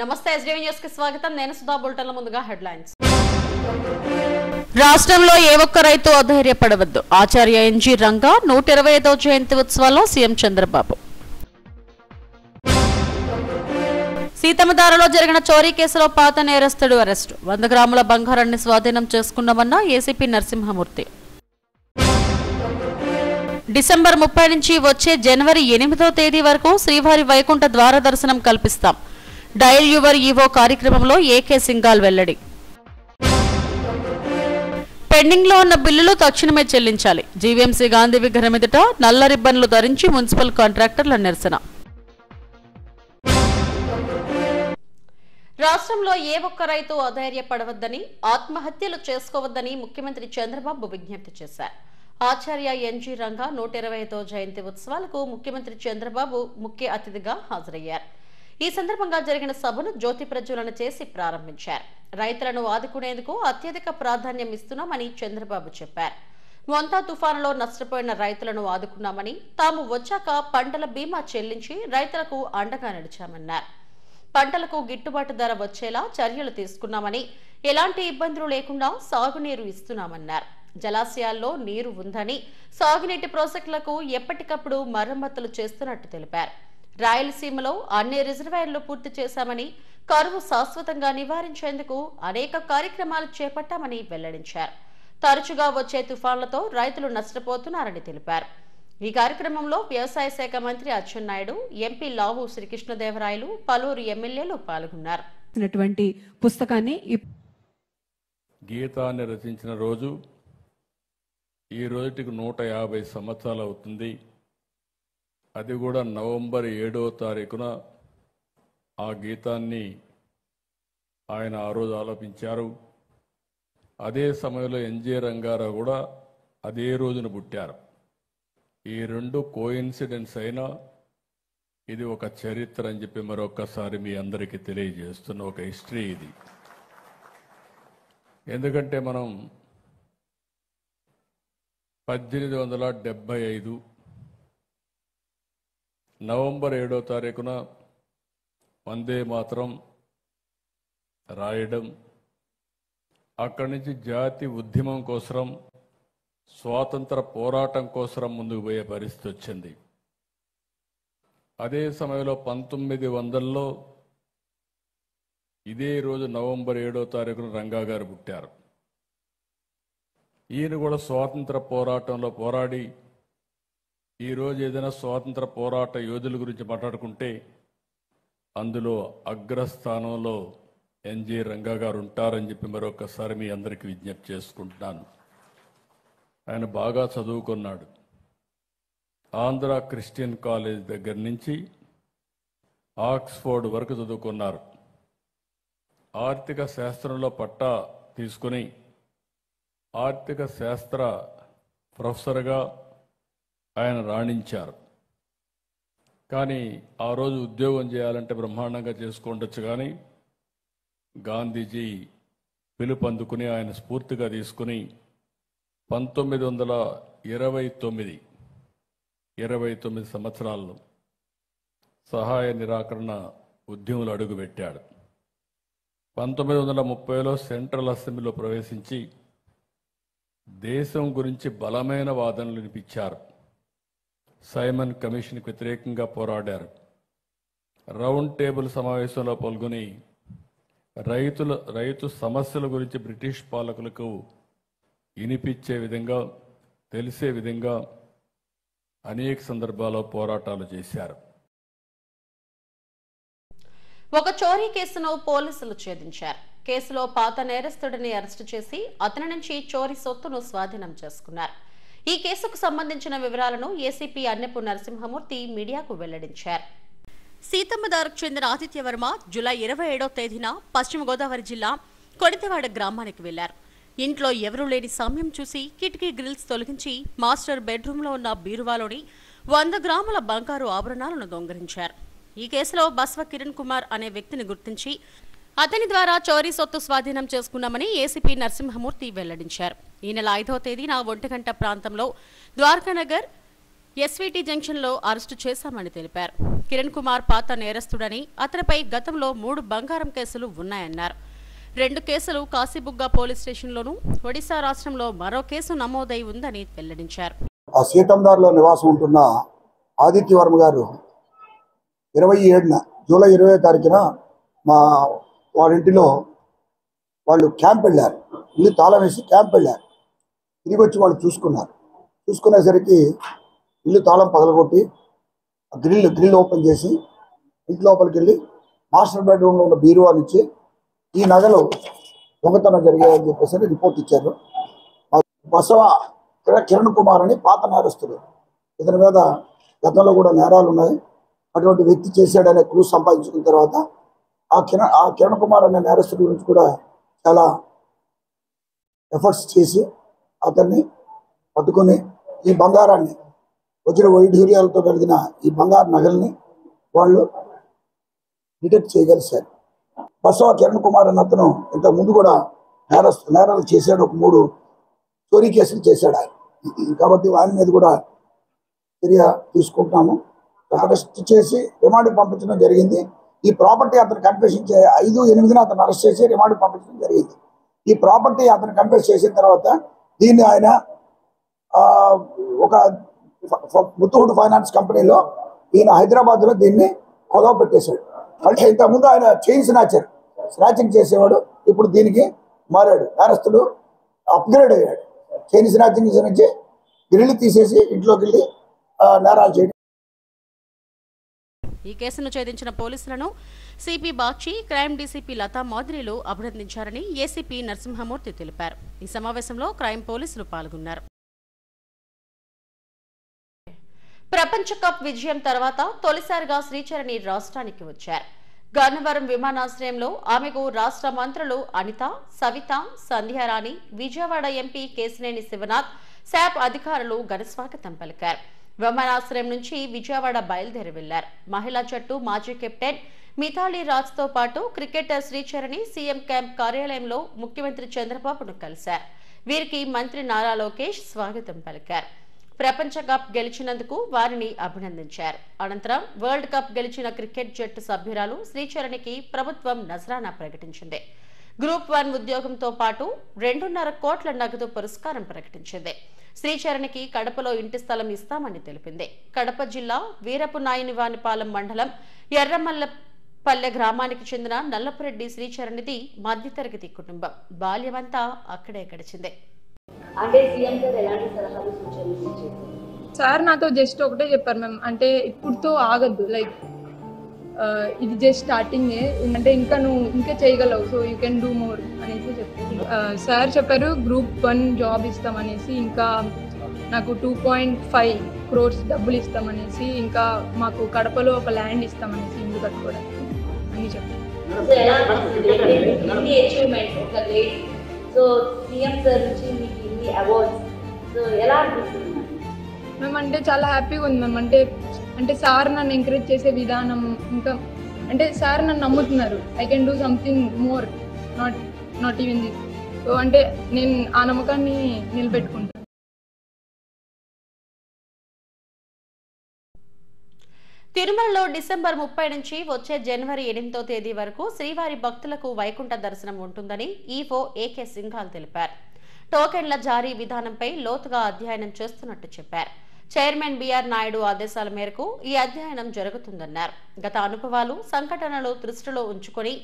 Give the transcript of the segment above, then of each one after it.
నమస్తే SDV news కి స్వాగతం. నేను సుధా. బులెటిన్ల ముందుగా హెడ్లైన్స్. రాష్ట్రంలో ఏ ఒక్క రైతు అధైర్యపడవద్దు. ఆచార్య ఎన్జీ రంగా 125వ జయంతి ఉత్సవాల్లో సీఎం చంద్రబాబు. సీతమ్మధారలో జరిగిన చోరీ కేసులో పాత నేరస్తుడు అరెస్టు. 100 గ్రాముల బంగారాన్ని స్వాధీనం చేసుకున్నామన్న ఏసీపీ నరసింహమూర్తి. డిసెంబర్ 30 నుంచి వచ్చే జనవరి 8వ తేదీ వరకు శ్రీవారి వైకుంఠ ద్వార దర్శనం కల్పిస్తాం. డయల్ యువర్ ఈవో కార్యక్రమంలో ఏకే సింగాల్ వెల్లడి. పెండింగ్ లో ఉన్న బిల్లులు తక్షణమే చెల్లించాలి. జీవీఎంసీ గాంధీ విగ్రహం ఎదుట నల్ల రిబ్బన్లు ధరించి మున్సిపల్ కాంట్రాక్టర్ల నిరసన. రాష్ట్రంలో ఏ ఒక్క రైతు అధైర్యపడవద్దని, ఆత్మహత్యలు చేసుకోవద్దని ముఖ్యమంత్రి చంద్రబాబు విజ్ఞప్తి చేశారు. ఆచార్య ఎన్జీ రంగా 125వ జయంతి ఉత్సవాలకు ముఖ్యమంత్రి చంద్రబాబు ముఖ్య అతిథిగా హాజరయ్యారు. ఈ సందర్భంగా జరిగిన సభను జ్యోతి ప్రజ్వలన చేసి ప్రారంభించారు. రైతులను ఆదుకునేందుకు అత్యధిక ప్రాధాన్యం ఇస్తున్నామని చంద్రబాబు చెప్పారు. మొంతా తుఫానులో నష్టపోయిన రైతులను ఆదుకున్నామని, తాము వచ్చాక పంటల బీమా చెల్లించి రైతులకు అండగా నిలిచామన్నారు. పంటలకు గిట్టుబాటు ధర వచ్చేలా చర్యలు తీసుకున్నామని, ఎలాంటి ఇబ్బందులు లేకుండా సాగునీరు ఇస్తున్నామన్నారు. జలాశయాల్లో నీరు ఉందని, సాగునీటి ప్రాజెక్టులకు ఎప్పటికప్పుడు మరమ్మతులు చేస్తున్నట్టు తెలిపారు. రాయలసీమలో అన్ని రిజర్వాయర్లు పూర్తి చేశామని, కరువు శాశ్వతంగా నివారించేందుకు అనేక కార్యక్రమాలు చేపట్టామని వెల్లడించారు. తరచుగా వచ్చే తుఫాన్లతో రైతులు నష్టపోతున్నారని తెలిపారు. ఈ కార్యక్రమంలో వ్యవసాయ శాఖ మంత్రి అచ్చెన్నాయుడు, ఎంపీ లావు శ్రీకృష్ణదేవరాయలు, పలువురు ఎమ్మెల్యేలు పాల్గొన్నారు. పుస్తకాన్ని గీతాన్ని రచించిన రోజు ఈ రోజుకి 150 సంవత్సరాలు అవుతుంది. అది కూడా నవంబర్ 7వ తారీఖున ఆ గీతాన్ని ఆయన ఆ రోజు ఆలపించారు. అదే సమయంలో ఎన్జీ రంగారావు కూడా అదే రోజున పుట్టారు. ఈ రెండు కోయిన్సిడెన్స్ అయినా ఇది ఒక చరిత్ర అని చెప్పి మరొకసారి మీ అందరికీ తెలియజేస్తున్న ఒక హిస్టరీ ఇది. ఎందుకంటే మనం 1875 నవంబర్ 7వ తారీఖున వందే మాతరం రాయడం, అక్కడి నుంచి జాతి ఉద్యమం కోసం, స్వాతంత్ర పోరాటం కోసం ముందుకు పోయే పరిస్థితి వచ్చింది. అదే సమయంలో 1900లో ఇదే రోజు నవంబర్ 7వ తారీఖున రంగా గారు పుట్టారు. ఈయన కూడా స్వాతంత్ర పోరాటంలో పోరాడి, ఈరోజు ఏదైనా స్వాతంత్ర పోరాట యోధుల గురించి మాట్లాడుకుంటే అందులో అగ్రస్థానంలో ఎన్జీ రంగా గారు ఉంటారని చెప్పి మరొకసారి మీ అందరికీ విజ్ఞప్తి చేసుకుంటున్నాను. ఆయన బాగా చదువుకున్నాడు. ఆంధ్ర క్రిస్టియన్ కాలేజ్ దగ్గర నుంచి ఆక్స్ఫోర్డ్ వరకు చదువుకున్నారు. ఆర్థిక శాస్త్రంలో పట్టా తీసుకుని ఆర్థిక శాస్త్ర ప్రొఫెసర్గా ఆయన రాణించారు. కానీ ఆ రోజు ఉద్యోగం చేయాలంటే బ్రహ్మాండంగా చేసుకుండొచ్చు. కానీ గాంధీజీ పిలుపు అందుకుని ఆయన స్ఫూర్తిగా తీసుకుని 1929 సంవత్సరాల్లో సహాయ నిరాకరణ ఉద్యమంలో అడుగుపెట్టాడు. 1930లో సెంట్రల్ అసెంబ్లీలో ప్రవేశించి దేశం గురించి బలమైన వాదనలు వినిపించారు. సైమన్ కమిషన్కి వ్యతిరేకంగా పోరాడారు. రౌండ్ టేబుల్ సమావేశంలో పాల్గొని రైతు సమస్యల గురించి బ్రిటిష్ పాలకులకు వినిపించే విధంగా, తెలిసే విధంగా అనేక సందర్భాల్లో పోరాటాలు చేశారు. ఒక చోరీ కేసును పోలీసులు ఛేదించారు. కేసులో పాత నేరస్తుడిని అరెస్టు చేసి అతని నుంచి చోరీ సొత్తును స్వాధీనం చేసుకున్నారు. ఈ కేసుకు సంబంధించిన వివరాలను ఏసీపీ అన్నెపు నరసింహమూర్తి మీడియాకు వెల్లడించారు. సీతమ్మధారకు చెందిన ఆదిత్యవర్మ జూలై 27వ తేదీన పశ్చిమ గోదావరి జిల్లా కొడితెవాడ గ్రామానికి వెళ్లారు. ఇంట్లో ఎవరూ లేని సమయం చూసి కిటికీ గ్రిల్స్ తొలగించి మాస్టర్ బెడ్రూమ్లో ఉన్న బీరువాలోని 100 గ్రాముల బంగారు ఆభరణాలను దొంగిలించారు. ఈ కేసులో బస్వ కిరణ్ కుమార్ అనే వ్యక్తిని గుర్తించి అతని ద్వారా చోరీ సొత్తు స్వాధీనం చేసుకున్నామని ఏసీపీ నరసింహమూర్తి వెల్లడించారు. ఈ నెల 5వ తేదీన 1 గంట ప్రాంతంలో ద్వారకానగర్ ఎస్వీటీ జంక్షన్లో అరెస్టు చేశామని తెలిపారు. కిరణ్ కుమార్ పాత నేరస్తుడని, అతనిపై గతంలో 3 బంగారం కేసులు ఉన్నాయన్నారు. 2 కేసులు కాశీబుగ్గ పోలీస్ స్టేషన్లోనూ, ఒడిశా రాష్ట్రంలో మరో కేసు నమోదై ఉందని వెల్లడించారు. ఆ సీతందార్లో నివాసం ఉంటున్న ఆదిత్య వర్మ గారు 27న జూలై 20వ తారీఖున వారింటిలో వాళ్ళు క్యాంప్ వెళ్ళారు. ఇల్లు తాళం వేసి క్యాంప్ వెళ్ళారు. తిరిగి వచ్చి వాళ్ళు చూసుకునేసరికి ఇల్లు తాళం పగలగొట్టి గ్రిల్ ఓపెన్ చేసి ఇంటి లోపలికి వెళ్ళి మాస్టర్ బెడ్రూమ్లో ఉన్న బీరువా నుంచి ఈ నగలు దొంగతనం జరిగాయని చెప్పేసి రిపోర్ట్ ఇచ్చారు. బసవ కిరణ్ కుమార్ అని పాత నేరస్తుడు. ఇతని మీద గతంలో కూడా నేరాలు ఉన్నాయి. అటువంటి వ్యక్తి చేశాడనే క్లూ సంపాదించుకున్న తర్వాత ఆ కిరణ్ కుమార్ అనే నేరస్తుడి గురించి కూడా చాలా ఎఫర్ట్స్ చేసి అతన్ని పట్టుకొని ఈ బంగారాన్ని వచ్చిన వైఢూర్యాలతో కలిగిన ఈ బంగారు నగల్ని వాళ్ళు డిటెక్ట్ చేయగలిశారు. బసవ కిరణ్ కుమార్ అన్న అతను ఇంతకు ముందు కూడా నేరాలు చేశాడు. ఒక 3 చోరీ కేసులు చేశాడు ఆయన. కాబట్టి ఆయన మీద కూడా చర్య తీసుకుంటున్నాము. అరెస్ట్ చేసి రిమాండ్కి పంపించడం జరిగింది. ఈ ప్రాపర్టీ అతను కన్ఫెషన్ 5/8న అతను అరెస్ట్ చేసి రిమాండ్కి పంపించడం జరిగింది. ఈ ప్రాపర్టీ అతను కన్ఫెస్ చేసిన తర్వాత దీన్ని ఆయన ఒక ముత్తూట్ ఫైనాన్స్ కంపెనీలో ఈయన హైదరాబాద్లో దీన్ని కొదవ పెట్టేశాడు. అంటే ఇంతకుముందు ఆయన చైన్ స్నాచింగ్ చేసేవాడు. ఇప్పుడు దీనికి మారాడు. నేరస్తుడు అప్గ్రేడ్ అయ్యాడు. చైన్ స్నాచింగ్ నుంచి గ్రిల్ తీసేసి ఇంట్లోకి వెళ్ళి నేరాలు చేయడం. ఈ కేసును ఛేదించిన పోలీసులను CP Bakshi, crime DCP Latha మౌద్రీలు అభినందించారని ఏసీపీ నరసింహమూర్తి తెలిపారు. ఈ సమావేశంలో క్రైమ్ పోలీసులు పాల్గొన్నారు. ప్రపంచ కప్ విజయం తర్వాత తొలిసారిగా శ్రీచరణి రాష్ట్రానికి వచ్చారు. గన్నవరం విమానాశ్రయంలో ఆమెకు రాష్ట్ర మంత్రులు అనిత, సవిత, సంధ్యారాణి, విజయవాడ ఎంపీ కేశినేని శివనాథ్, శాప్ అధికారులు ఘనస్వాగతం పలికారు. విమానాశ్రయం నుంచి విజయవాడ బయలుదేరి వెళ్లారు. మహిళా జట్టు మాజీ కెప్టెన్ మిథాలీ రాజ్తో పాటు క్రికెటర్ శ్రీచరణి సీఎం క్యాంప్ కార్యాలయంలో ముఖ్యమంత్రి చంద్రబాబును కలిశారు. వీరికి మంత్రి నారా లోకేష్ స్వాగతం పలికారు. ప్రపంచ కప్ గెలిచినందుకు వారిని అభినందించారు. అనంతరం వరల్డ్ కప్ గెలిచిన క్రికెట్ జట్టు సభ్యురాలు శ్రీచరణికి ప్రభుత్వం నజరానా ప్రకటించింది. గ్రూప్ 1 ఉద్యోగంతో పాటు 2.5 కోట్ల నగదు పురస్కారం ప్రకటించింది. శ్రీచరణికి కడపలో ఇంటి స్థలం ఇస్తామని తెలిపింది. కడప జిల్లా వీరపు నాయనివానిపాలెం మండలం ఎర్రమల్లపల్లె గ్రామానికి చెందిన నల్లపురెడ్డి శ్రీచరణిది మధ్యతరగతి కుటుంబం. బాల్యమంతా అక్కడే గడిచింది. అంటే సీఎం గారు ఎలాంటి సలహాలు సూచనలు ఇచ్చారు? సార్ నాతో జస్ట్ ఒకటే చెప్పారు మ్యామ్, అంటే ఇప్పుడుతో ఆగద్దు, లైక్ ఇది జస్ట్ స్టార్టింగ్, అంటే ఇంకా చేయగలవు, so you can do more అనేసి చెప్పారు. సార్ చెప్పారు గ్రూప్ 1 జాబ్ ఇస్తామనేసి, ఇంకా నాకు 2.5 crores డబ్బులు ఇస్తామనేసి, ఇంకా మాకు కడపలో ఒక ల్యాండ్ ఇస్తామనేసి ఇల్లు కట్టుకోవడానికి అని చెప్పారు. సో సీఎం సార్ నుంచి మీకు ఇన్ని అవార్డ్స్, సో ఎలా అనిపిస్తుంది మ్యామ్? అంటే చాలా హ్యాపీగా ఉంది మ్యామ్. అంటే సార్ నన్ను ఎంకరేజ్ చేసే విధానం, ఇంకా అంటే సార్ నన్ను నమ్ముతున్నారు. I can do something more, not even this. So అంటే నేను ఆ నమ్మకాన్ని నిలబెట్టుకుంటాను. తిరుమలలో డిసెంబర్ 30 నుంచి వచ్చే జనవరి 8వ తేదీ వరకు శ్రీవారి భక్తులకు వైకుంఠ దర్శనం ఉంటుందని ఈవో ఏకే సింఘాల్ తెలిపారు. టోకెన్ల జారీ విధానంపై లోతుగా అధ్యయనం చేస్తున్నట్టు చెప్పారు. చైర్మన్ బిఆర్ నాయుడు ఆదేశాల మేరకు ఈ అధ్యయనం జరుగుతుందన్నారు. గత అనుభవాలు, సంఘటనలు దృష్టిలో ఉంచుకొని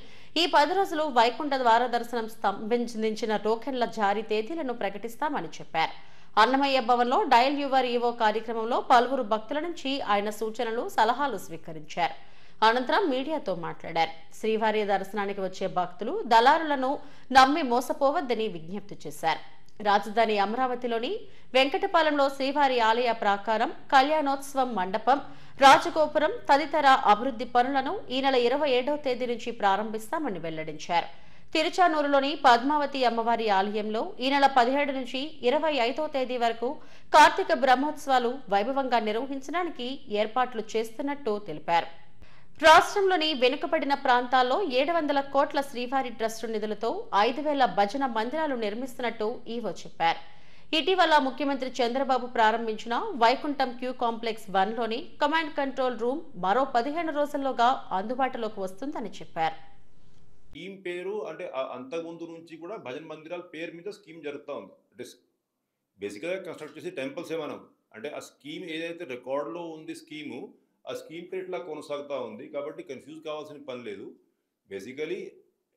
ఈ 10 రోజులు వైకుంఠ ద్వార దర్శనం సంబంధించిన టోకెన్ల జారీ తేదీలను ప్రకటిస్తామని చెప్పారు. అన్నమయ్య భవన్లో డయల్ యువర్ ఈవో కార్యక్రమంలో పలువురు భక్తుల నుంచి ఆయన సూచనలు, సలహాలు స్వీకరించారు. అనంతరం మీడియాతో మాట్లాడారు. శ్రీవారి దర్శనానికి వచ్చే భక్తులు దళారులను నమ్మి మోసపోవద్దని విజ్ఞప్తి చేశారు. రాజధాని అమరావతిలోని వెంకటపాలెంలో శ్రీవారి ఆలయ ప్రాకారం, కళ్యాణోత్సవం మండపం, రాజగోపురం తదితర అభివృద్ధి పనులను ఈ నెల 27వ తేదీ నుంచి ప్రారంభిస్తామని వెల్లడించారు. తిరుచానూరులోని పద్మావతి అమ్మవారి ఆలయంలో ఈ నెల 17 నుంచి 25వ తేదీ వరకు కార్తీక బ్రహ్మోత్సవాలు వైభవంగా నిర్వహించడానికి ఏర్పాట్లు చేస్తున్నట్టు తెలిపారు. రాష్ట్రంలోని వెనుకబడిన ప్రాంతాల్లో 700 కోట్ల శ్రీవారి ట్రస్టు నిధులతో 5,000 భజన మందిరాలు నిర్మిస్తున్నట్టు ఈవో చెప్పారు. ఇటీవల ముఖ్యమంత్రి చంద్రబాబు ప్రారంభించిన వైకుంఠం క్యూ కాంప్లెక్స్ 1లోని కమాండ్ కంట్రోల్ రూమ్ మరో 15 రోజుల్లోగా అందుబాటులోకి వస్తుందని చెప్పారు. స్కీమ్ పేరు అంటే అంతకుముందు నుంచి కూడా భజన్ మందిరాల పేరు మీద స్కీమ్ జరుగుతూ ఉంది. అంటే బేసిక్గా కన్స్ట్రక్ట్ చేసి టెంపుల్సే మనం అంటే ఆ స్కీమ్ ఏదైతే రికార్డులో ఉంది స్కీము ఆ స్కీమ్ పేరు ఇట్లా కొనసాగుతూ ఉంది. కాబట్టి కన్ఫ్యూజ్ కావాల్సిన పని లేదు. బేసికలీ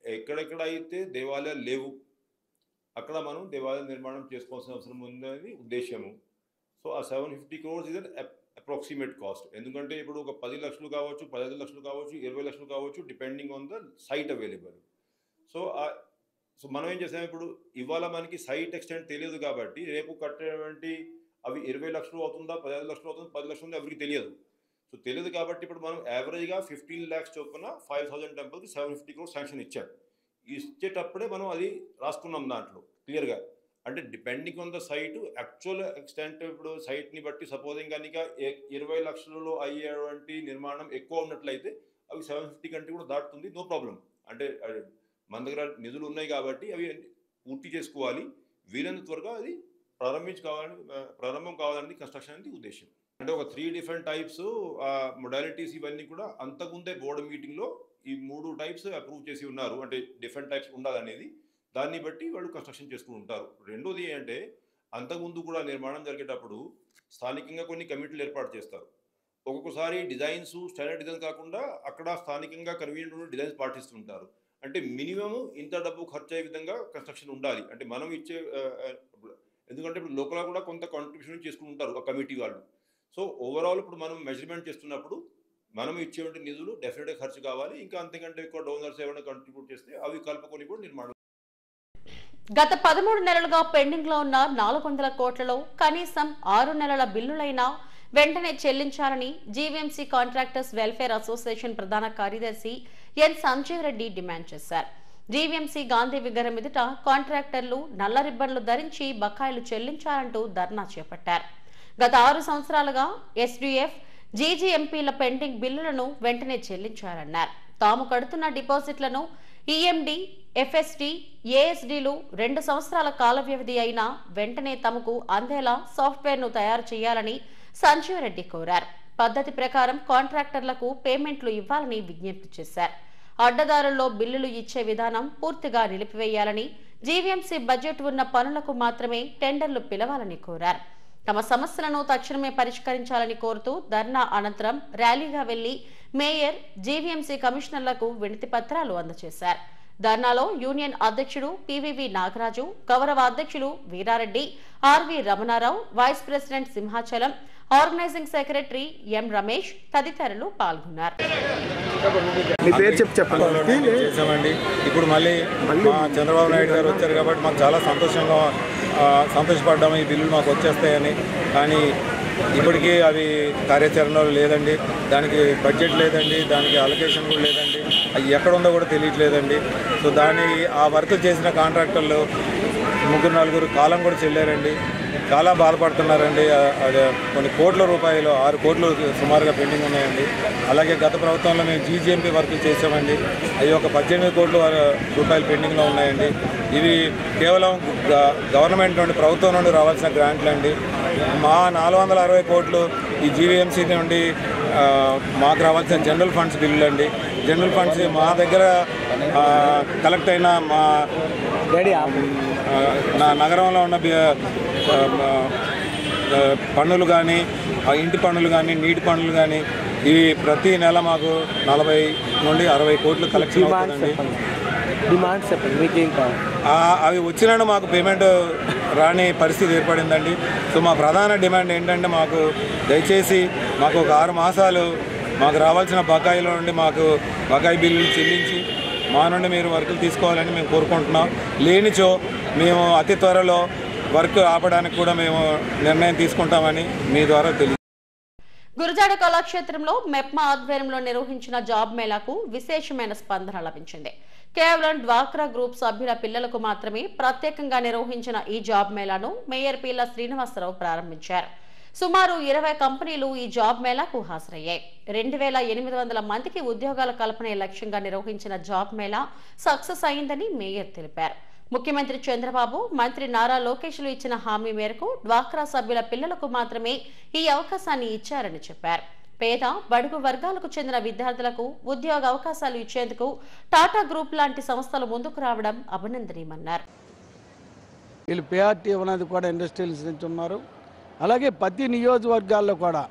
ఎక్కడెక్కడ అయితే దేవాలయాలు లేవు అక్కడ మనం దేవాలయ నిర్మాణం చేసుకోవాల్సిన అవసరం ఉందని ఉద్దేశము. సో ఆ 750 crores ఇస్ అప్రాక్సిమేట్ కాస్ట్. ఎందుకంటే ఇప్పుడు ఒక 10 లక్షలు కావచ్చు, 15 లక్షలు కావచ్చు, 20 లక్షలు కావచ్చు, depending on the site available. So మనం ఏం చేసాము, ఇప్పుడు ఇవాళ మనకి సైట్ ఎక్స్టెంట్ తెలియదు కాబట్టి రేపు కట్టేటువంటి అవి 20 లక్షలు అవుతుందా, 15 లక్షలు అవుతుందా, 10 లక్షలు ఉందా ఎవరికి తెలియదు. సో తెలియదు కాబట్టి ఇప్పుడు మనం యావరేజ్గా 15 lakhs చొప్పున 5,000 టెంపుల్కి 750 crores శాంక్షన్ ఇచ్చాం. ఇచ్చేటప్పుడే మనం అది రాసుకున్నాం దాంట్లో క్లియర్గా. అంటే depending on the site actual extent ఇప్పుడు సైట్ని బట్టి సపోజింగ్ కనుక 20 లక్షలలో అయ్యేటువంటి నిర్మాణం ఎక్కువ ఉన్నట్లయితే అవి 750 కంటే కూడా దాటుతుంది, నో ప్రాబ్లం. అంటే మన దగ్గర నిధులు ఉన్నాయి కాబట్టి అవి పూర్తి చేసుకోవాలి, వీలైనంత త్వరగా అది ప్రారంభం కావాలని కన్స్ట్రక్షన్ అనేది ఉద్దేశం. అంటే ఒక 3 different టైప్స్ మొడాలిటీస్ ఇవన్నీ కూడా అంతకుముందే బోర్డు మీటింగ్లో ఈ 3 types అప్రూవ్ చేసి ఉన్నారు. అంటే డిఫరెంట్ టైప్స్ ఉండాలనేది, దాన్ని బట్టి వాళ్ళు కన్స్ట్రక్షన్ చేసుకుని ఉంటారు. రెండోది ఏంటంటే అంతకుముందు కూడా నిర్మాణం జరిగేటప్పుడు స్థానికంగా కొన్ని కమిటీలు ఏర్పాటు చేస్తారు. ఒక్కొక్కసారి డిజైన్స్ స్టాండర్డ్ డిజైన్ కాకుండా అక్కడ స్థానికంగా కన్వీనియంట్ డిజైన్స్ పాటిస్తుంటారు. అంటే మినిమం ఇంత డబ్బు ఖర్చు అయ్యే విధంగా కన్స్ట్రక్షన్ ఉండాలి. అంటే మనం ఇచ్చే ఎందుకంటే ఇప్పుడు లోకల్గా కూడా కొంత కాంట్రిబ్యూషన్ చేసుకుని ఉంటారు ఆ కమిటీ వాళ్ళు. సో ఓవరాల్ ఇప్పుడు మనం మెజర్మెంట్ చేస్తున్నప్పుడు మనం ఇచ్చేటువంటి నిధులు డెఫినెట్గా ఖర్చు కావాలి. ఇంకా అంతకంటే ఎక్కువ డోనర్స్ ఏమైనా కంట్రిబ్యూట్ చేస్తే అవి కలుపుకొని కూడా నిర్మాణం. గత 13 నెలలుగా పెండింగ్ లో ఉన్న 400 కోట్లలో కనీసం 6 నెలల బిల్లులైనా వెంటనే చెల్లించాలని జీవీఎంసీ కాంట్రాక్టర్స్ వెల్ఫేర్ అసోసియేషన్ ప్రధాన కార్యదర్శి ఎన్ సంజీవ్ రెడ్డి డిమాండ్ చేశారు. జీవీఎంసీ గాంధీ విగ్రహం ఎదుట కాంట్రాక్టర్లు నల్ల రిబ్బన్లు ధరించి బకాయిలు చెల్లించాలంటూ ధర్నా చేపట్టారు. గత 6 సంవత్సరాలుగా ఎస్డీఎఫ్ జీజీఎంపీల పెండింగ్ బిల్లులను వెంటనే చెల్లించారన్నారు. తాము కడుతున్న డిపాజిట్లను ఈఎండి, ఎఫ్ఎస్టీ, ఏఎస్డీలు 2 సంవత్సరాల కాల వ్యవధి అయినా వెంటనే తమకు అందేలా సాఫ్ట్వేర్ను తయారు చేయాలని సంజీవ్ రెడ్డి కోరారు. పద్ధతి ప్రకారం కాంట్రాక్టర్లకు పేమెంట్లు ఇవ్వాలని విజ్ఞప్తి చేశారు. అడ్డదారుల్లో బిల్లులు ఇచ్చే విధానం పూర్తిగా నిలిపివేయాలని, జీవీఎంసీ బడ్జెట్ ఉన్న పనులకు మాత్రమే టెండర్లు పిలవాలని కోరారు. తమ సమస్యలను తక్షణమే పరిష్కరించాలని కోరుతూ ధర్నా అనంతరం ర్యాలీగా వెళ్లి మేయర్, జీవీఎంసీ కమిషనర్లకు వినతి పత్రాలు అందజేశారు. ధర్నాలో యూనియన్ అధ్యక్షుడు పివివి నాగరాజు, గౌరవ అధ్యక్షులు Veera Reddy, RV Ramana Rao, vice president Simhachalam, organising secretary M Ramesh తదితరులు పాల్గొన్నారు. చేసామండి. ఇప్పుడు మళ్ళీ చంద్రబాబు నాయుడు గారు వచ్చారు కాబట్టి మాకు చాలా సంతోషపడ్డాము, ఈ బిల్లులు మాకు వచ్చేస్తాయని. కానీ ఇప్పటికీ అవి కార్యాచరణలో లేదండి, దానికి బడ్జెట్ లేదండి, దానికి అలొకేషన్ కూడా లేదండి, అది ఎక్కడ ఉందో కూడా తెలియట్లేదండి. సో ఆ వర్క్ చేసిన కాంట్రాక్టర్లు 3-4 కాలం కూడా చెల్లారండి, చాలా బాధపడుతున్నారండి. అది కొన్ని కోట్ల రూపాయలు 6 కోట్లు సుమారుగా పెండింగ్ ఉన్నాయండి. అలాగే గత ప్రభుత్వంలో మేము జీజీఎంపీ వర్కులు చేసామండి, అవి ఒక 18 కోట్ల రూపాయలు పెండింగ్లో ఉన్నాయండి. ఇవి కేవలం గవర్నమెంట్ నుండి, ప్రభుత్వం నుండి రావాల్సిన గ్రాంట్లు అండి. మా 460 కోట్లు ఈ జీవీఎంసీ నుండి మాకు రావాల్సిన జనరల్ ఫండ్స్ బిల్లులు అండి. జనరల్ ఫండ్స్ మా దగ్గర కలెక్ట్ అయిన నా నగరంలో ఉన్న పన్నులు కానీ, ఇంటి పన్నులు కానీ, నీటి పన్నులు కానీ, ఇవి ప్రతి నెల మాకు 40 నుండి 60 కోట్లు కలెక్షన్ అవుతుందండి. డిమాండ్స్ చెప్పండి, మీకేం కావాలి? అవి వచ్చినా మాకు పేమెంట్ రాని పరిస్థితి ఏర్పడిందండి. సో మా ప్రధాన డిమాండ్ ఏంటంటే మాకు దయచేసి మాకు ఒక 6 మాసాలు మాకు రావాల్సిన బకాయిల నుండి మాకు బకాయి బిల్లులు చెల్లించి మా నుండి మీరు వర్కులు తీసుకోవాలని మేము కోరుకుంటున్నాం. లేనిచో మేము అతి త్వరలో వర్క్ ఆపడానికి కూడా మేము నిర్ణయం తీసుకుంటామని మీ ద్వారా తెలియదు. గురజాడ కళాక్షేత్రంలో మెప్మా ఆధ్వర్యంలో నిర్వహించిన జాబ్ మేళాకు విశేషమైన స్పందన లభించింది. కేవలం డ్వాక్రా గ్రూప్ సభ్యుల పిల్లలకు మాత్రమే ప్రత్యేకంగా నిర్వహించిన ఈ జాబ్ మేళాను మేయర్ పీల శ్రీనివాసరావు ప్రారంభించారు. సుమారు 20 కంపెనీలు ఈ జాబ్ మేళాకు హాజరయ్యాయి. 2800 మందికి ఉద్యోగాల కల్పనే లక్ష్యంగా నిర్వహించిన జాబ్ మేళా సక్సెస్ అయిందని మేయర్ తెలిపారు. ముఖ్యమంత్రి చంద్రబాబు, మంత్రి నారా లోకేష్లు ఇచ్చిన హామీ మేరకు డ్వాక్రా సభ్యుల పిల్లలకు మాత్రమే ఈ అవకాశాన్ని ఇచ్చారని చెప్పారు. పేద, బడుగు వర్గాలకు చెందిన విద్యార్థులకు ఉద్యోగ అవకాశాలు ఇచ్చేందుకు టాటా గ్రూప్ లాంటి సంస్థలు ముందుకు రావడం అభినందనీయమన్నారు. వీళ్ళు పిఆర్టీ అనేది కూడా ఇండస్ట్రియల్స్ నుంచి ఉన్నారు. అలాగే ప్రతి నియోజకవర్గాల్లో కూడా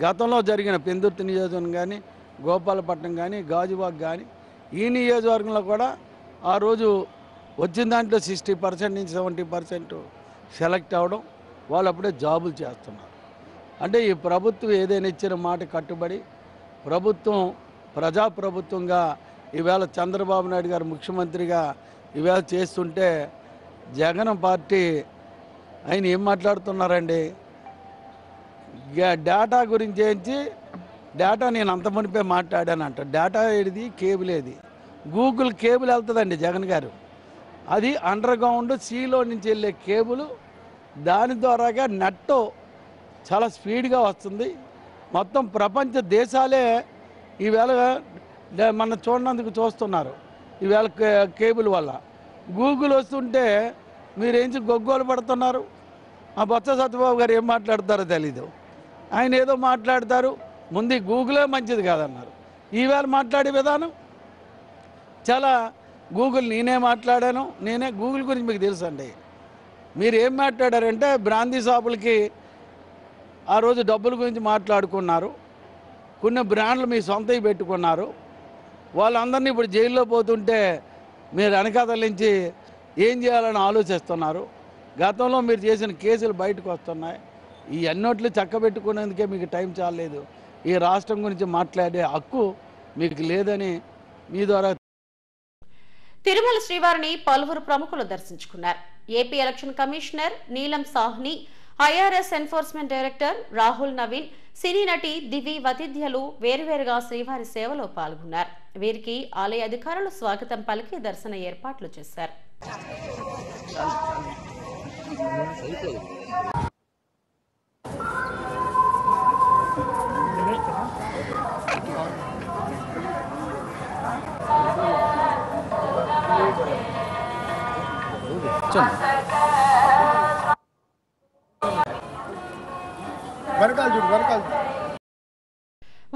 గతంలో జరిగిన పెందుర్తి నియోజకవర్గం కానీ, గోపాలపట్నం కానీ, గాజువాక్ కానీ ఈ నియోజకవర్గంలో కూడా ఆ రోజు వచ్చిన దాంట్లో 60% నుంచి 70% సెలెక్ట్ అవ్వడం, వాళ్ళు అప్పుడే జాబులు చేస్తున్నారు. అంటే ఈ ప్రభుత్వం ఏదైనా ఇచ్చిన మాట కట్టుబడి ప్రభుత్వం ప్రజాప్రభుత్వంగా ఈవేళ చంద్రబాబు నాయుడు గారు ముఖ్యమంత్రిగా ఈవేళ చేస్తుంటే జగన్ పార్టీ ఆయన ఏం మాట్లాడుతున్నారండి? డేటా గురించి ఏంచి డేటా నేను అంత మునిపే మాట్లాడానంట. డేటా ఏది? కేబుల్ ఏది? గూగుల్ కేబుల్ వెళ్తుందండి జగన్ గారు. అది అండర్ గ్రౌండ్ సీలో నుంచి వెళ్ళే కేబుల్. దాని ద్వారాగా నెట్ చాలా స్పీడ్గా వస్తుంది. మొత్తం ప్రపంచ దేశాలే ఈవేళ మన చూడనందుకు చూస్తున్నారు ఈవేళ కేబుల్ వల్ల. గూగుల్ వస్తుంటే మీరేంచి గొగ్గోలు పడుతున్నారు. ఆ బొత్స సత్యబాబు గారు ఏం మాట్లాడతారో తెలీదు. ఆయన ఏదో మాట్లాడతారు. ముందు గూగులే మంచిది కాదన్నారు. ఈవేళ మాట్లాడే విధానం చాలా గూగుల్ నేనే మాట్లాడాను, నేనే గూగుల్ గురించి మీకు తెలుసు అండి. మీరు ఏం మాట్లాడారంటే బ్రాందీ షాపులకి ఆ రోజు డబ్బుల గురించి మాట్లాడుకున్నారు. కొన్ని బ్రాండ్లు మీ సొంతవి పెట్టుకున్నారు. వాళ్ళందరినీ ఇప్పుడు జైల్లో పోతుంటే మీరు వెనకాతల నుంచి ఏం చేయాలని ఆలోచిస్తున్నారు. గతంలో మీరు చేసిన కేసులు బయటకు వస్తున్నాయి. ఈ అన్నిట్లు చక్కబెట్టుకునేందుకే మీకు టైం చాలలేదు. ఈ రాష్ట్రం గురించి మాట్లాడే హక్కు మీకు లేదని మీ ద్వారా. తిరుమల శ్రీవారిని పలువురు ప్రముఖులు దర్శించుకున్నారు. AP election commissioner Neelam Sawhney, IRS enforcement director Rahul Naveen, సినీ నటి దివి వతిథ్యలు వేరువేరుగా శ్రీవారి సేవలో పాల్గొన్నారు. వీరికి ఆలయ అధికారులు స్వాగతం పలికి దర్శన ఏర్పాట్లు చేశారు.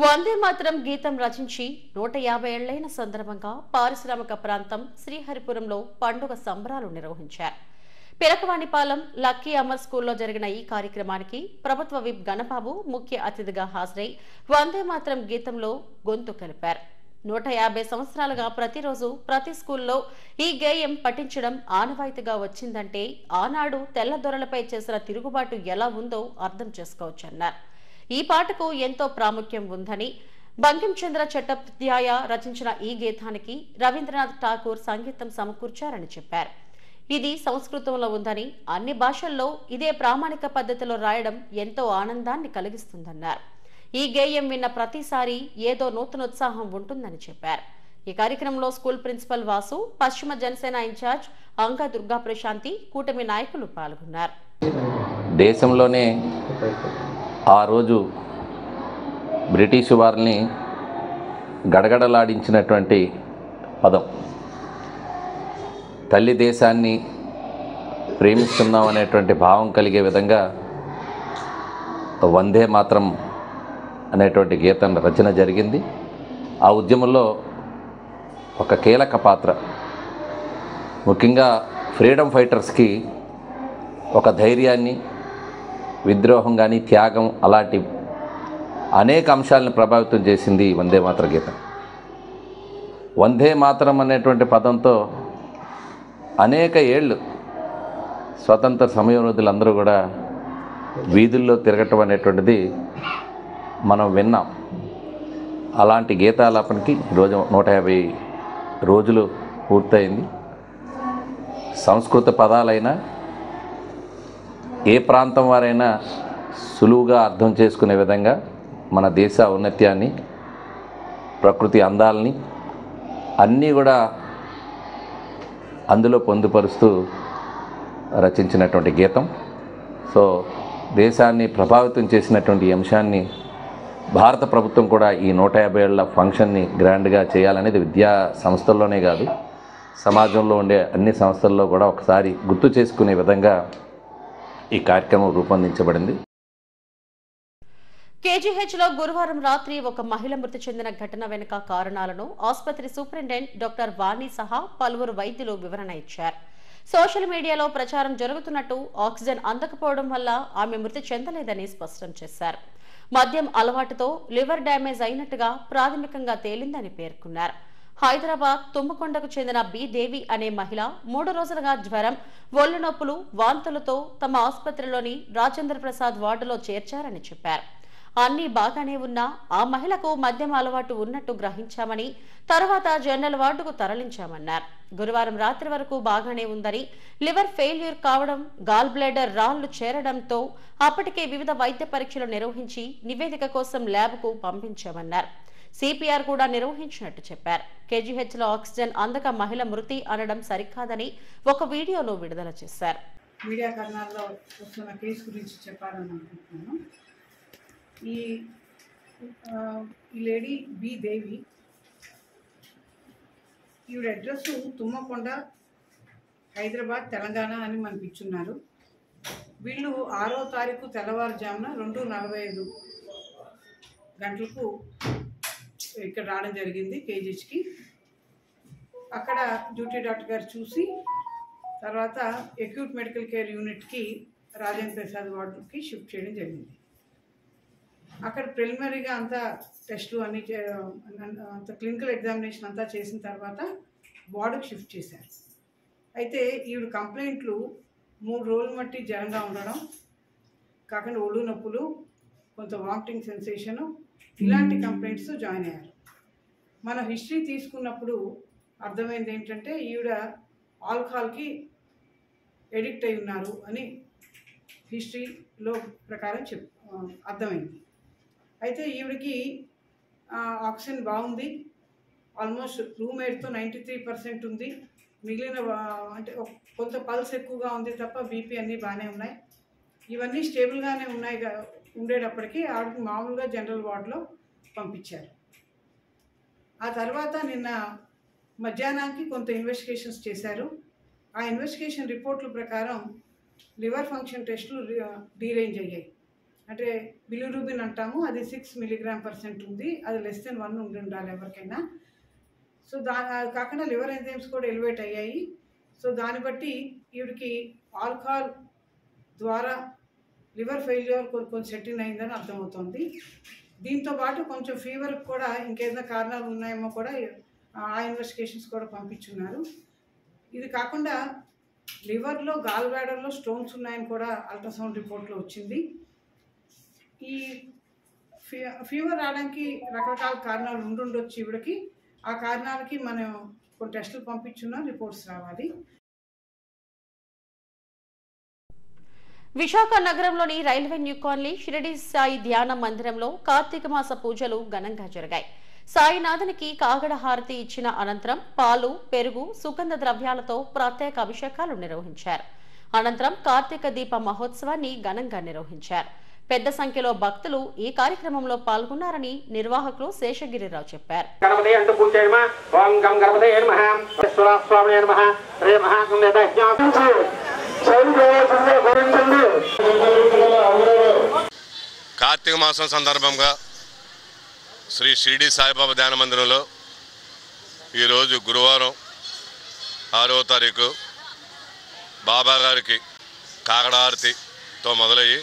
వందే మాత్రం గీతం రచించి 150 ఏళ్లైన సందర్భంగా పారిశ్రామిక ప్రాంతం శ్రీహరిపురంలో పండుగ సంబరాలు నిర్వహించారు. పిరకవాణిపాలెం లక్కీ అమర్ స్కూల్లో జరిగిన ఈ కార్యక్రమానికి ప్రభుత్వ విప్ గణబాబు ముఖ్య అతిథిగా హాజరై వందే మాత్రం గీతంలో గొంతు కలిపారు. 150 సంవత్సరాలుగా ప్రతిరోజు ప్రతి స్కూల్లో ఈ గేయం పఠించడం ఆనవాయితీగా వచ్చిందంటే ఆనాడు తెల్లదొరలపై చేసిన తిరుగుబాటు ఎలా ఉందో అర్థం చేసుకోవచ్చన్నారు. ఈ పాటకు ఎంతో ప్రాముఖ్యం ఉందని, బంకించంద్ర చట్టోపాధ్యాయ రచించిన ఈ గీతానికి రవీంద్రనాథ్ ఠాకూర్ సంగీతం సమకూర్చారని చెప్పారు. ఇది సంస్కృతంలో ఉందని, అన్ని భాషల్లో ఇదే ప్రామాణిక పద్ధతిలో రాయడం ఎంతో ఆనందాన్ని కలిగిస్తుందన్నారు. ఈ గేయం విన్న ప్రతిసారి ఏదో నూతనోత్సాహం ఉంటుందని చెప్పారు. ఈ కార్యక్రమంలో స్కూల్ ప్రిన్సిపల్ వాసు, పశ్చిమ జనసేన ఇన్ఛార్జ్ అంగ దుర్గా ప్రశాంతి, కూటమి నాయకులు పాల్గొన్నారు. దేశంలోనే ఆ రోజు బ్రిటిష్ వారిని గడగడలాడించినటువంటి పదం, తల్లి దేశాన్ని ప్రేమిస్తున్నాం అనేటువంటి భావం కలిగే విధంగా వందే మాత్రం అనేటువంటి గీతం రచన జరిగింది. ఆ ఉద్యమంలో ఒక కీలక పాత్ర, ముఖ్యంగా ఫ్రీడమ్ ఫైటర్స్కి ఒక ధైర్యాన్ని, విద్రోహం కానీ, త్యాగం అలాంటి అనేక అంశాలను ప్రభావితం చేసింది వందే మాతర గీతం. వందే మాతరం అనేటువంటి పదంతో అనేక ఏళ్ళు స్వతంత్ర సమరయోధులందరూ కూడా వీధుల్లో తిరగటం అనేటువంటిది మనం విన్నాం. అలాంటి గీతాలాపనకి ఈరోజు 150 రోజులు పూర్తయింది. సంస్కృత పదాలైనా ఏ ప్రాంతం వారైనా సులువుగా అర్థం చేసుకునే విధంగా మన దేశ ఔన్నత్యాన్ని, ప్రకృతి అందాలని అన్నీ కూడా అందులో పొందుపరుస్తూ రచించినటువంటి గీతం. సో దేశాన్ని ప్రభావితం చేసినటువంటి అంశాన్ని భారత ప్రభుత్వం కూడా ఈ 150 ఏళ్ల ఫంక్షన్ని గ్రాండ్గా చేయాలనేది విద్యా సంస్థల్లోనే కాదు, సమాజంలో ఉండే అన్ని సంస్థల్లో కూడా ఒకసారి గుర్తు చేసుకునే విధంగా ఈ కార్యక్రమం రూపొందించబడింది. కేజీహెచ్లో గురువారం రాత్రి ఒక మహిళ మృతి చెందిన ఘటన వెనుక కారణాలను ఆసుపత్రి సూపరింటెండెంట్ డాక్టర్ వాణి సహా పలువురు వైద్యులు వివరణ ఇచ్చారు. సోషల్ మీడియాలో ప్రచారం జరుగుతున్నట్టు ఆక్సిజన్ అందకపోవడం వల్ల ఆమె మృతి చెందలేదని స్పష్టం చేశారు. మద్యం అలవాటుతో లివర్ డ్యామేజ్ అయినట్టుగా ప్రాథమికంగా తేలిందని పేర్కొన్నారు. హైదరాబాద్ తుమ్మకొండకు చెందిన బి దేవి అనే మహిళ 3 రోజులుగా జ్వరం, ఒళ్ళు నొప్పులు, వాంతులతో తమ ఆసుపత్రిలోని రాజేంద్ర ప్రసాద్ వార్డులో చేర్చారని చెప్పారు. అన్నీ బాగానే ఉన్నా ఆ మహిళకు మద్యం అలవాటు ఉన్నట్టు గ్రహించామని తర్వాత జనరల్ వార్డుకు తరలించామన్నారు. గురువారం రాత్రి వరకు బాగానే ఉందని, లివర్ ఫెయిల్యూర్ కావడం, గాల్ బ్లాడర్ రాళ్లు చేరడంతో అప్పటికే వివిధ వైద్య పరీక్షలు నిర్వహించి నివేదిక కోసం ల్యాబ్కు పంపించామన్నారు. సిపిఆర్ కూడా నిర్వహించినట్టు చెప్పారు. కేజీహెచ్లో ఆక్సిజన్ అందక మహిళ మృతి అనడం సరికాదని ఒక వీడియోలో విడుదల చేశారు. మీడియా కర్నాల్లో వస్తున్న కేసు గురించి చెప్పాలని అనుకుంటున్నాను. ఈ లేడీ బి దేవి, ఈవిడ అడ్రస్ తుమ్మకొండ, హైదరాబాద్, తెలంగాణ అని మనకి ఇచ్చున్నారు. వీళ్ళు 6వ తారీఖు తెల్లవారుజామున 2:45 గంటలకు ఇక్కడ రావడం జరిగింది కేజీహెచ్కి. అక్కడ డ్యూటీ డాక్టర్ గారు చూసి తర్వాత అక్యూట్ మెడికల్ కేర్ యూనిట్కి రాజేంద్ర ప్రసాద్ వార్డుకి షిఫ్ట్ చేయడం జరిగింది. అక్కడ ప్రిలిమినరీగా అంతా టెస్టులు అన్నీ అంత క్లినికల్ ఎగ్జామినేషన్ అంతా చేసిన తర్వాత వార్డుకి షిఫ్ట్ చేశారు. అయితే ఈవిడ కంప్లైంట్లు 3 రోజులు మట్టి జ్వరంగా ఉండడం, కాకుండా ఒళ్ళు నొప్పులు, కొంత వామిటింగ్ సెన్సేషను, ఇలాంటి కంప్లైంట్స్ జాయిన్ అయ్యారు. మన హిస్టరీ తీసుకున్నప్పుడు అర్థమైంది ఏంటంటే ఈవిడ ఆల్కహాల్కి ఎడిక్ట్ అయి ఉన్నారు అని హిస్టరీలో ప్రకారం అర్థమైంది. అయితే ఈవిడికి ఆక్సిజన్ బాగుంది, ఆల్మోస్ట్ రూమ్మేట్తో 93% ఉంది. మిగిలిన అంటే కొంత పల్స్ ఎక్కువగా ఉంది తప్ప బీపీ అన్నీ బాగానే ఉన్నాయి. ఇవన్నీ స్టేబుల్గానే ఉన్నాయి. ఉండేటప్పటికీ ఆవిడకి మామూలుగా జనరల్ వార్డులో పంపించారు. ఆ తర్వాత నిన్న మధ్యాహ్నానికి కొంత ఇన్వెస్టిగేషన్స్ చేశారు. ఆ ఇన్వెస్టిగేషన్ రిపోర్ట్ల ప్రకారం లివర్ ఫంక్షన్ టెస్టులు డీరేంజ్ అయ్యాయి. అంటే బిలిరూబిన్ అంటాము, అది 6 mg/% ఉంది. అది less than 1 ఉండాలి ఎవరికైనా. సో కాకుండా లివర్ ఎంజైమ్స్ కూడా ఎలివేట్ అయ్యాయి. సో దాన్ని బట్టి ఈవిడికి ఆల్కహాల్ ద్వారా లివర్ ఫెయిల్యూర్ కొంచెం సెటిల్ అయిందని అర్థమవుతుంది. దీంతో పాటు కొంచెం ఫీవర్కి కూడా ఇంకేదైనా కారణాలు ఉన్నాయేమో కూడా ఆ ఇన్వెస్టిగేషన్స్ కూడా పంపించున్నారు. ఇది కాకుండా లివర్లో, గాల్ బ్లాడర్లో స్టోన్స్ ఉన్నాయని కూడా అల్ట్రాసౌండ్ రిపోర్ట్లో వచ్చింది. ఈ ఫీవర్ రావడానికి రకరకాల కారణాలు ఉండుండొచ్చు ఈవిడకి. ఆ కారణాలకి మనం కొన్ని టెస్టులు పంపించున్నాం, రిపోర్ట్స్ రావాలి. విశాఖ నగరంలోని railway new colony Shirdi Sai ధ్యాన మందిరంలో కార్తీక మాస పూజలు ఘనంగా జరిగాయి. సాయినాథునికి కాగడ హారతి ఇచ్చిన అనంతరం పాలు, పెరుగు, సుగంధ ద్రవ్యాలతో ప్రత్యేక అభిషేకాలు నిర్వహించారు. అనంతరం కార్తీక దీప మహోత్సవాన్ని ఘనంగా నిర్వహించారు. పెద్ద సంఖ్యలో భక్తులు ఈ కార్యక్రమంలో పాల్గొన్నారని నిర్వాహకులు శేషగిరిరావు చెప్పారు. కార్తీక మాసం సందర్భంగా శ్రీ షిరిడి సాయిబాబా ధ్యాన మందిరంలో ఈరోజు గురువారం 6వ తారీఖు బాబా గారికి కాగడారతితో మొదలయ్యి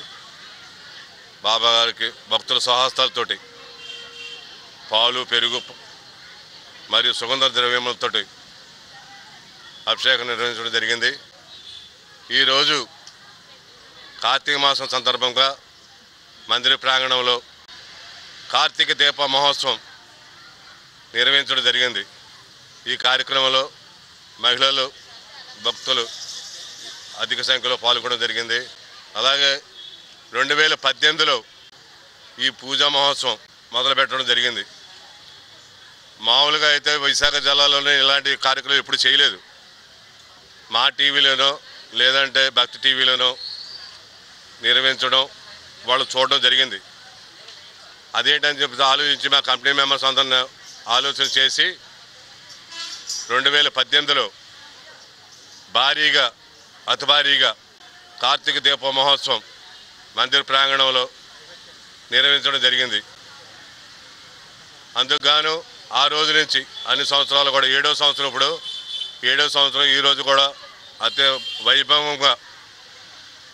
బాబా గారికి భక్తుల స్వహస్తాలతోటి పాలు, పెరుగు మరియు సుగంధ ద్రవ్యములతో అభిషేకం నిర్వహించడం జరిగింది. ఈరోజు కార్తీక మాసం సందర్భంగా మందిర ప్రాంగణంలో కార్తీక దీప మహోత్సవం నిర్వహించడం జరిగింది. ఈ కార్యక్రమంలో మహిళలు, భక్తులు అధిక సంఖ్యలో పాల్గొనడం జరిగింది. అలాగే 2018లో ఈ పూజా మహోత్సవం మొదలుపెట్టడం జరిగింది. మామూలుగా అయితే విశాఖ జిల్లాలోనే ఇలాంటి కార్యక్రమం ఎప్పుడు చేయలేదు. మా టీవీలోనో లేదంటే భక్తి టీవీలోనో నిర్వహించడం వాళ్ళు చూడడం జరిగింది. అదేంటని చెప్పి ఆలోచించి మా కంపెనీ మెంబర్స్ అందరిని ఆలోచన చేసి 2018లో భారీగా అతి భారీగా కార్తీక దీప మహోత్సవం మందిర ప్రాంగణంలో నిర్వహించడం జరిగింది. అందుకు గాను ఆ రోజు నుంచి అన్ని సంవత్సరాలు కూడా 7వ సంవత్సరం ఇప్పుడు 7వ సంవత్సరం ఈరోజు కూడా అతి వైభవంగా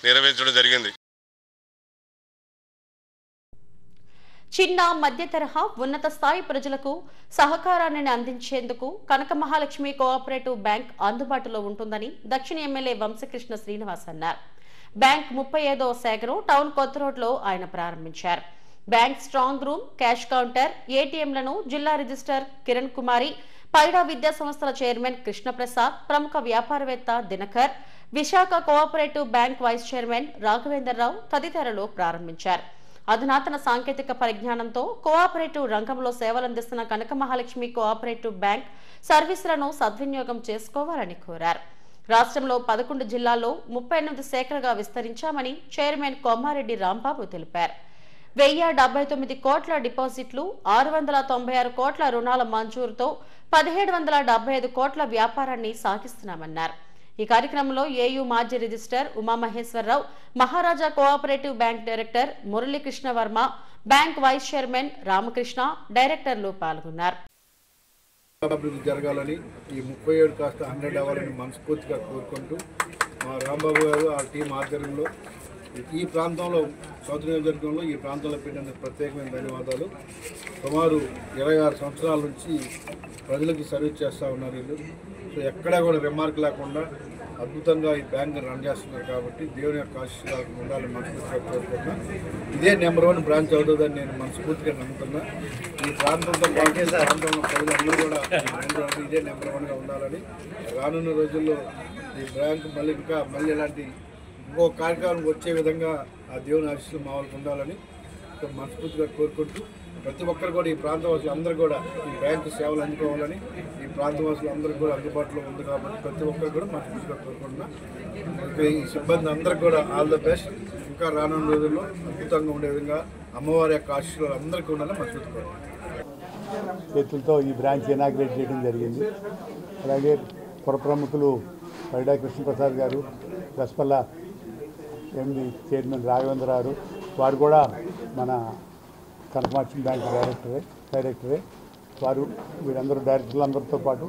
నిర్వహించడం జరిగింది. చిన్న మధ్య తరహా ఉన్నత స్థాయి ప్రజలకు సహకారాన్ని అందించేందుకు కనక మహాలక్ష్మి కోఆపరేటివ్ బ్యాంక్ అందుబాటులో ఉంటుందని దక్షిణ ఎమ్మెల్యే వంశకృష్ణ శ్రీనివాస్ అన్నారు. బ్యాంక్ 35వ శాఖను టౌన్ కొత్త రోడ్లో ఆయన ప్రారంభించారు. Bank strong room, cash counter, ఏటీఎంలను జిల్లా రిజిస్టర్ కిరణ్ కుమారి, పైడా విద్యా సంస్థల చైర్మన్ కృష్ణప్రసాద్, ప్రముఖ వ్యాపారవేత్త Dinakar, Visakha cooperative bank vice chairman Raghavendra Rao తదితరులు ప్రారంభించారు. అధునాతన సాంకేతిక పరిజ్ఞానంతో కోఆపరేటివ్ రంగంలో సేవలందిస్తున్న కనక మహాలక్ష్మి కోఆపరేటివ్ బ్యాంక్ సర్వీసులను సద్వినియోగం చేసుకోవాలని కోరారు. రాష్ట్రంలో 11 జిల్లాల్లో 38 శాఖలుగా విస్తరించామని చైర్మన్ కొమ్మారెడ్డి రాంబాబు తెలిపారు. 1079 కోట్ల డిపాజిట్లు, 696 కోట్ల రుణాల మంజూరుతో 1775 కోట్ల వ్యాపారాన్ని సాగిస్తున్నామన్నారు. ఈ కార్యక్రమంలో ఏయూ మాజీ register Umamaheswararao, Maharaja cooperative bank director Muralikrishna Varma, bank vice chairman Ramakrishna, డైరెక్టర్లు పాల్గొన్నారు. అభివృద్ధి జరగాలని, ఈ 37 కాస్త 100 అవ్వాలని మనస్ఫూర్తిగా కోరుకుంటూ మా రాంబాబు గారు ఆ టీం ఆధ్వర్యంలో ఈ ప్రాంతంలో సౌత్ నియోజకవర్గంలో ఈ ప్రాంతంలో పెట్టినందుకు ప్రత్యేకమైన ధన్యవాదాలు. సుమారు 26 సంవత్సరాల నుంచి ప్రజలకు సర్వీస్ చేస్తూ ఉన్నారు వీళ్ళు. సో ఎక్కడా కూడా రిమార్క్ లేకుండా అద్భుతంగా ఈ బ్యాంక్ రన్ చేస్తున్నారు కాబట్టి దేవుని యొక్క ఆశీర్వాదం ఉండాలని మనస్ఫూర్తిగా కోరుకుంటున్నా. ఇదే నెంబర్ 1 బ్రాంచ్ అవుతుందని నేను మనస్ఫూర్తిగా నమ్ముతున్నా. ఈ ప్రాంతంతో పాటు ప్రాంతంలో ప్రజలందరూ కూడా ఇదే నెంబర్ 1గా ఉండాలని, రానున్న రోజుల్లో ఈ బ్యాంక్ మళ్ళీ ఇలాంటి ఇంకో కార్యక్రమం వచ్చే విధంగా ఆ దేవుని ఆశీస్సులు మా వాళ్ళకి ఉండాలని మనస్ఫూర్తిగా కోరుకుంటూ ప్రతి ఒక్కరు కూడా ఈ ప్రాంతవాసులు అందరూ కూడా ఈ బ్యాంకు సేవలు అందుకోవాలని, ఈ ప్రాంతవాసులు అందరూ కూడా అందుబాటులో ఉంది కాబట్టి ప్రతి ఒక్కరు కూడా మనస్ఫూర్తిగా కోరుకుంటున్నా. ఈ సిబ్బంది అందరికి కూడా ఆల్ ద బెస్ట్. ఇంకా రానున్న రోజుల్లో అద్భుతంగా ఉండే విధంగా అమ్మవారి యొక్క ఆశీస్సులు అందరికీ ఉండాలని మనస్ఫూర్తిగా చేతులతో ఈ బ్రాంచ్ ఇనాగ్రేట్ చేయడం జరిగింది. అలాగే పుర ప్రముఖులు పైడా కృష్ణప్రసాద్ గారు, దస్పల్ల ఎండి చైర్మన్ రాఘవేంద్రరావు వారు కూడా మన కనక మహాలక్ష్మి బ్యాంక్ డైరెక్టరే వారు, వీరందరూ డైరెక్టర్లు అందరితో పాటు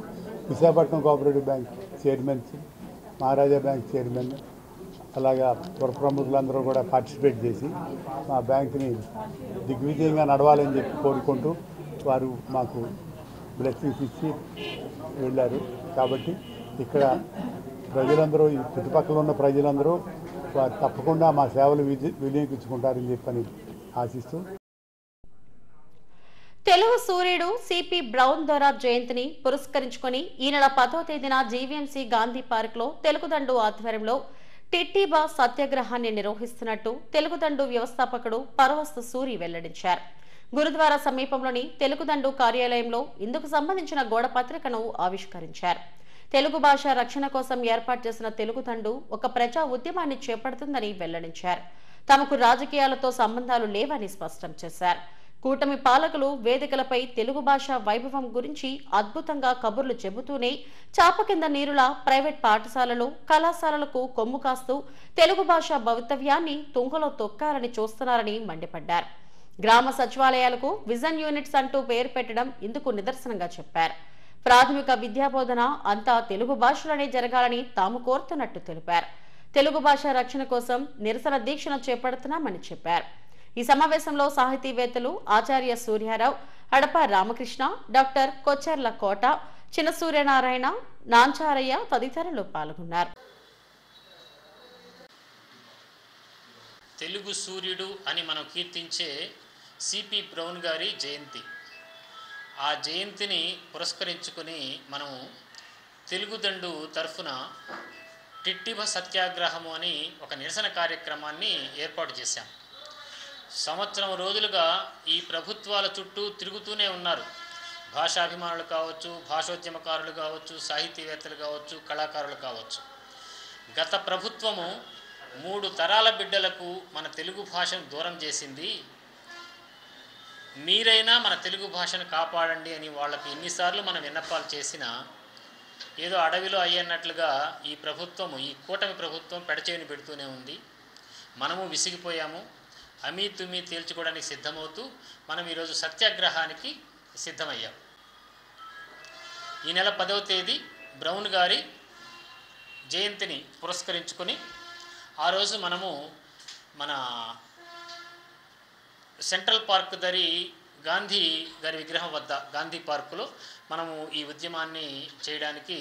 విశాఖపట్నం కోఆపరేటివ్ బ్యాంక్ చైర్మన్స్, మహారాజా బ్యాంక్ చైర్మన్, అలాగా పుర ప్రముఖులందరూ కూడా పార్టిసిపేట్ చేసి మా బ్యాంక్ని దిగ్విజయంగా నడవాలని చెప్పి కోరుకుంటూ వారు మాకు బ్లెస్సింగ్స్ ఇచ్చి వెళ్ళారు. కాబట్టి ఇక్కడ ప్రజలందరూ, ఈ చుట్టుపక్కల ఉన్న ప్రజలందరూ వారు తప్పకుండా మా సేవలు వినియోగించుకుంటారని చెప్పని ఆశిస్తూ, తెలుగు సూర్యుడు సిపి బ్రౌన్ దొర జయంతిని పురస్కరించుకొని ఈ నెల 10వ తేదీన జీవీఎంసీ గాంధీ పార్క్ లో తెలుగుదండు ఆధ్వర్యంలో టిట్టిబా సత్యాగ్రహాన్ని నిర్వహిస్తున్నట్టు తెలుగుదండు వ్యవస్థాపకుడు పరవస్తు సూరి వెల్లడించారు. గురుద్వారా సమీపంలోని తెలుగుదండు కార్యాలయంలో ఇందుకు సంబంధించిన గోడపత్రికను ఆవిష్కరించారు. తెలుగు భాష రక్షణ కోసం ఏర్పాటు చేసిన తెలుగుదండు ఒక ప్రజా ఉద్యమాన్ని చేపడుతుందని వెల్లడించారు. తమకు రాజకీయాలతో సంబంధాలు లేవని స్పష్టం చేశారు. కూటమి పాలకులు వేదికలపై తెలుగు భాష వైభవం గురించి అద్భుతంగా కబుర్లు చెబుతూనే చాప కింద నీరులా ప్రైవేట్ పాఠశాలలు, కళాశాలలకు కొమ్ము కాస్తూ తెలుగు భాష భవితవ్యాన్ని తుంగలో తొక్కాలని చూస్తున్నారని మండిపడ్డారు. గ్రామ సచివాలయాలకు విజన్ యూనిట్స్ అంటూ పేరు పెట్టడం ఇందుకు నిదర్శనంగా చెప్పారు. ప్రాథమిక విద్యాబోధన అంతా తెలుగు భాషలోనే జరగాలని తాము కోరుతున్నట్టు తెలిపారు. తెలుగు భాష రక్షణ కోసం నిరసన దీక్షను చేపడుతున్నామని చెప్పారు. ఈ సమావేశంలో సాహితీవేత్తలు ఆచార్య సూర్యారావు, అడప రామకృష్ణ, డాక్టర్ కొచ్చెర్ల కోట, చిన్న సూర్యనారాయణ, నాంచారయ్య తదితరులు పాల్గొన్నారు. తెలుగు సూర్యుడు అని మనం కీర్తించే సిపి బ్రౌన్ గారి జయంతి. ఆ జయంతిని పురస్కరించుకొని మనం తెలుగుదండు తరఫున టిట్టిబ సత్యాగ్రహము అని ఒక నిరసన కార్యక్రమాన్ని ఏర్పాటు చేశాం. సంవత్సరం రోజులుగా ఈ ప్రభుత్వాల చుట్టూ తిరుగుతూనే ఉన్నారు. భాషాభిమానులు కావచ్చు, భాషోద్యమకారులు కావచ్చు, సాహితీవేత్తలు కావచ్చు, కళాకారులు కావచ్చు. గత ప్రభుత్వము 3 తరాల బిడ్డలకు మన తెలుగు భాషను దూరం చేసింది. మీరైనా మన తెలుగు భాషను కాపాడండి అని వాళ్ళకి ఎన్నిసార్లు మనం విన్నపాలు చేసినా ఏదో అడవిలో అయ్యన్నట్లుగా ఈ ప్రభుత్వం, ఈ కూటమి ప్రభుత్వం పెడచేవిని పెడుతూనే ఉంది. మనము విసిగిపోయాము. అమీ తుమీ తేల్చుకోవడానికి సిద్ధమవుతూ మనం ఈరోజు సత్యాగ్రహానికి సిద్ధమయ్యాం. ఈ నెల 10వ తేదీ బ్రౌన్ గారి జయంతిని పురస్కరించుకొని ఆ రోజు మనము మన సెంట్రల్ పార్క్ దరి గాంధీ గారి విగ్రహం వద్ద గాంధీ పార్కులో మనము ఈ ఉద్యమాన్ని చేయడానికి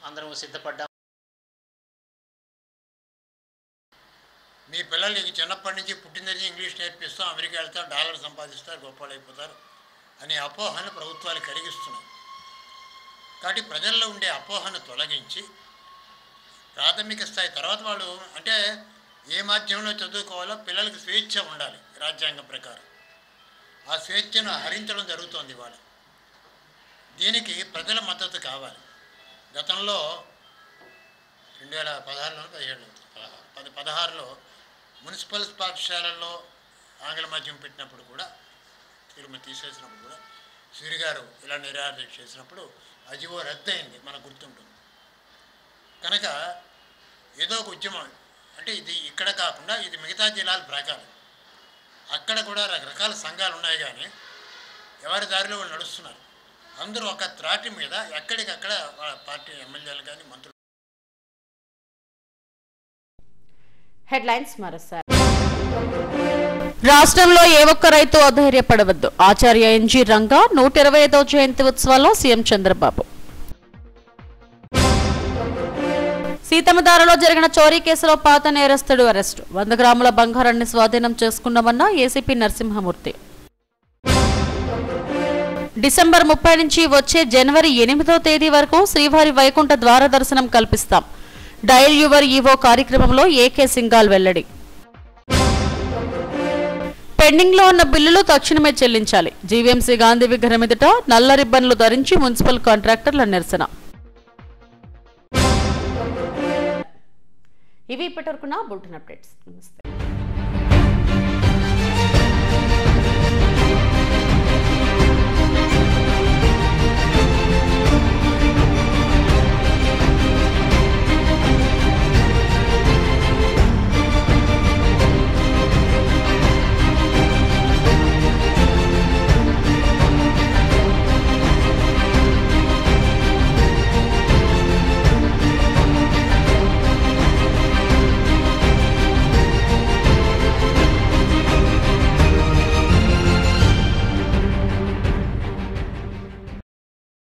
అందరం సిద్ధపడ్డాము. మీ పిల్లలకి చిన్నప్పటి నుంచి పుట్టినది ఇంగ్లీష్ నేర్పిస్తాం, అమెరికా వెళ్తారు, డాలర్ సంపాదిస్తారు, గొప్పలు అయిపోతారు అనే అపోహను ప్రభుత్వాలు కలిగిస్తున్నాయి. కాబట్టి ప్రజల్లో ఉండే అపోహను తొలగించి ప్రాథమిక స్థాయి తర్వాత వాళ్ళు అంటే ఏ మాధ్యమంలో చదువుకోవాలో పిల్లలకు స్వేచ్ఛ ఉండాలి రాజ్యాంగం ప్రకారం. ఆ స్వేచ్ఛను హరించడం జరుగుతోంది ఇవాళ. దీనికి ప్రజల మద్దతు కావాలి. గతంలో 2016లో మున్సిపల్ పాఠశాలల్లో ఆంగ్ల మాధ్యమం పెట్టినప్పుడు కూడా తీసేసినప్పుడు కూడా సూరి గారు ఇలా నిరాదరణ చేసినప్పుడు అజివో రద్దయింది, మనకు గుర్తుంటుంది. కనుక ఏదో ఒక ఉద్యమం అంటే ఇది ఇక్కడ కాకుండా ఇది మిగతా జిల్లాల ప్రకారం అక్కడ కూడా రకరకాల సంఘాలు ఉన్నాయి, కానీ ఎవరి దారిలో వాళ్ళు నడుస్తున్నారు. అందరూ ఒక త్రాటి మీద ఎక్కడికక్కడ వాళ్ళ పార్టీ ఎమ్మెల్యేలు కానీ మంత్రులు. హెడ్లైన్స్ మరోసారి. రాష్ట్రంలో ఏ ఒక్క రైతు అధైర్యపడవద్దు. ఆచార్య ఎన్జీ రంగా 125వ జయంతి ఉత్సవాల్లో సీఎం చంద్రబాబు. సీతమ్మధారలో జరిగిన చోరీ కేసులో పాత నేరస్తుడు అరెస్టు. 100 గ్రాముల బంగారాన్ని స్వాధీనం చేసుకున్నామన్న ఏసీపీ నరసింహమూర్తి. డిసెంబర్ 30 నుంచి వచ్చే జనవరి 8వ తేదీ వరకు శ్రీవారి వైకుంఠ ద్వార దర్శనం కల్పిస్తాం. డయల్ యువర్ ఈవో కార్యక్రమంలో ఏకే సింగాల్ వెల్లడి. పెండింగ్ లో ఉన్న బిల్లులు తక్షణమే చెల్లించాలి. జీవీఎంసీ గాంధీ విగ్రహం ఎదుట నల్ల రిబ్బన్లు ధరించి మున్సిపల్ కాంట్రాక్టర్ల నిరసన. ఇవి ఇప్పటివరకున్న బులెటిన్ అప్డేట్స్. నమస్తే.